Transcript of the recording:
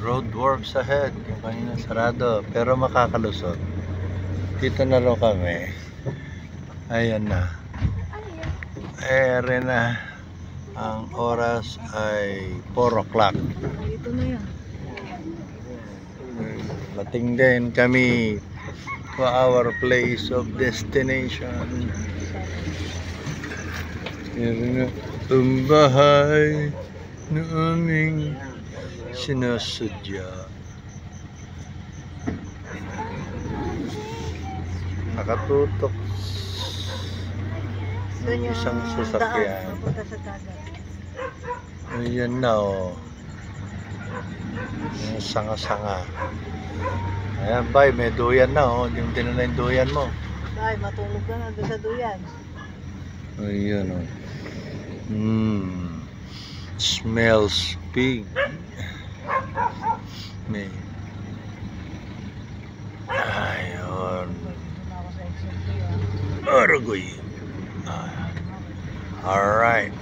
Road works ahead. Yung kanina sarado, pero makakalusot. Dito na rin kami. Ayan na. Ere na. Ang oras ay 4 o'clock. Dito na yan. Dating din kami to our place of destination. Yan na ang bahay na aming sinasadya. Nakatutok Doon yung isang sasakyan. daan papunta sa dagat. Ayan na oh. Yung sanga-sanga. Ayan bay, may duyan na oh. Yung tinanay yung duyan mo. Ay, matulog ka na doon sa duyan. Ayan oh. Smells big. May. Ayun. Aragoy. Alright.